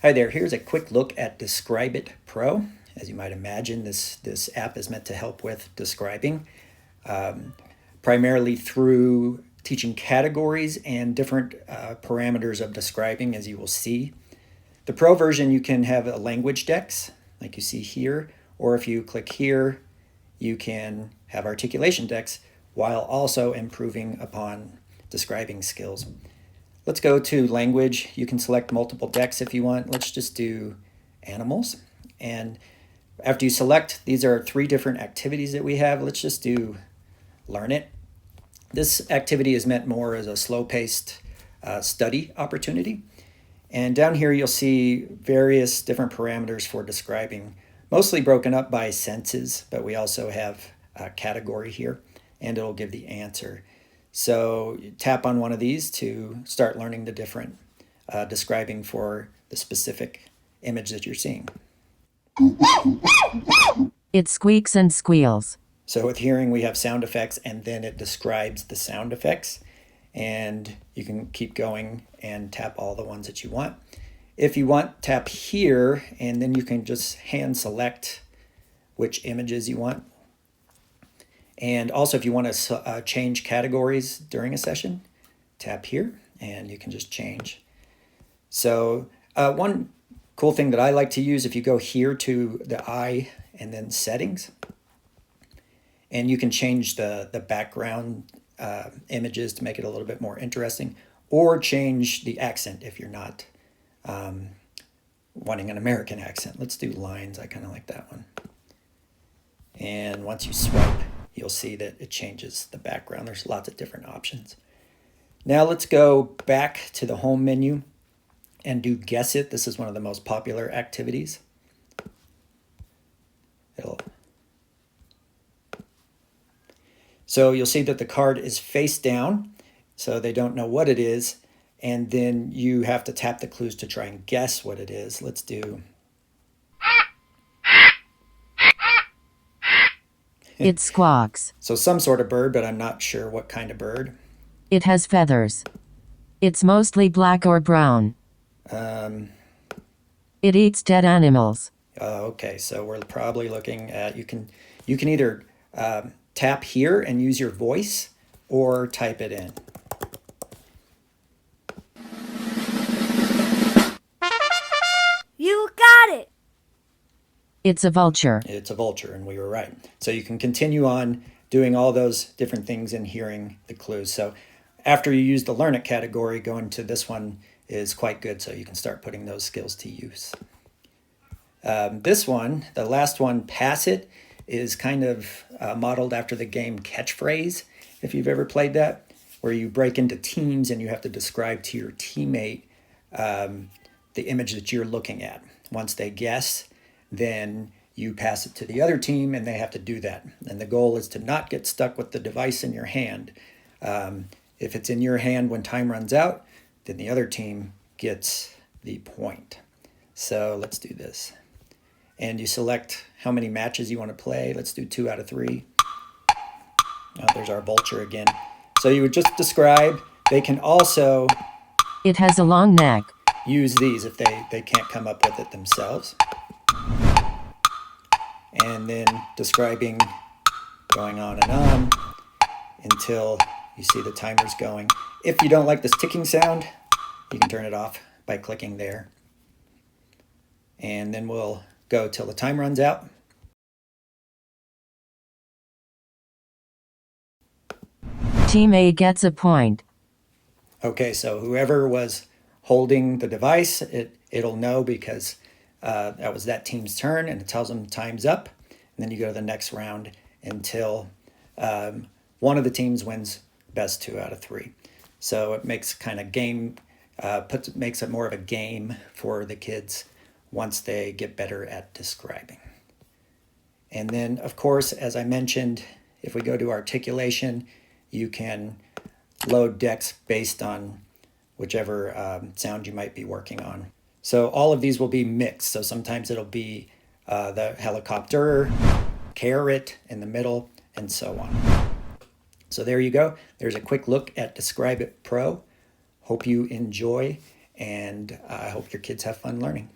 Hi there, here's a quick look at Describe It Pro. As you might imagine, this app is meant to help with describing, primarily through teaching categories and different parameters of describing, as you will see. The Pro version, you can have a language decks, like you see here, or if you click here, you can have articulation decks while also improving upon describing skills. Let's go to language. You can select multiple decks if you want. Let's just do animals. And after you select, these are 3 different activities that we have. Let's just do learn it. This activity is meant more as a slow-paced study opportunity. And down here, you'll see various different parameters for describing, mostly broken up by senses, but we also have a category here, and it'll give the answer. So you tap on one of these to start learning the different describing for the specific image that you're seeing. It squeaks and squeals. So with hearing, we have sound effects, and then it describes the sound effects. And you can keep going and tap all the ones that you want. If you want, tap here, and then you can just hand select which images you want. And also, if you want to change categories during a session, tap here, and you can just change. So one cool thing that I like to use, if you go here to the eye and then settings, and you can change the background images to make it a little bit more interesting, or change the accent if you're not wanting an American accent. Let's do lines. I kind of like that one. And once you swipe, you'll see that it changes the background. There's lots of different options. Now let's go back to the home menu and do Guess It. This is one of the most popular activities. So you'll see that the card is face down, so they don't know what it is, and then you have to tap the clues to try and guess what it is. Let's do... It squawks. So some sort of bird, but I'm not sure what kind of bird. It has feathers. It's mostly black or brown. It eats dead animals. Okay, so we're probably looking at, you can either tap here and use your voice or type it in. You got it! It's a vulture. It's a vulture, and we were right. So you can continue on doing all those different things and hearing the clues. So after you use the Learn It category, going to this one is quite good, so you can start putting those skills to use. This one, the last one, Pass It, is kind of modeled after the game Catchphrase, if you've ever played that, where you break into teams and you have to describe to your teammate the image that you're looking at. Once they guess, then you pass it to the other team and they have to do that. And the goal is to not get stuck with the device in your hand. If it's in your hand when time runs out, then the other team gets the point. So let's do this. And you select how many matches you want to play. Let's do 2 out of 3. Oh, there's our vulture again. So you would just describe. They can also... It has a long neck. Use these if they can't come up with it themselves. And then describing, going on and on until you see the timers going. If you don't like this ticking sound, you can turn it off by clicking there. And then we'll go till the time runs out. Team A gets a point. Okay, so whoever was holding the device, it'll know because that was that team's turn, and it tells them time's up. And then you go to the next round until one of the teams wins best 2 out of 3. So it makes kind of game, makes it more of a game for the kids once they get better at describing. And then, of course, as I mentioned, if we go to articulation, you can load decks based on whichever sound you might be working on. So all of these will be mixed. So sometimes it'll be the helicopter, carrot in the middle, and so on. So there you go. There's a quick look at Describe It Pro. Hope you enjoy, and I hope your kids have fun learning.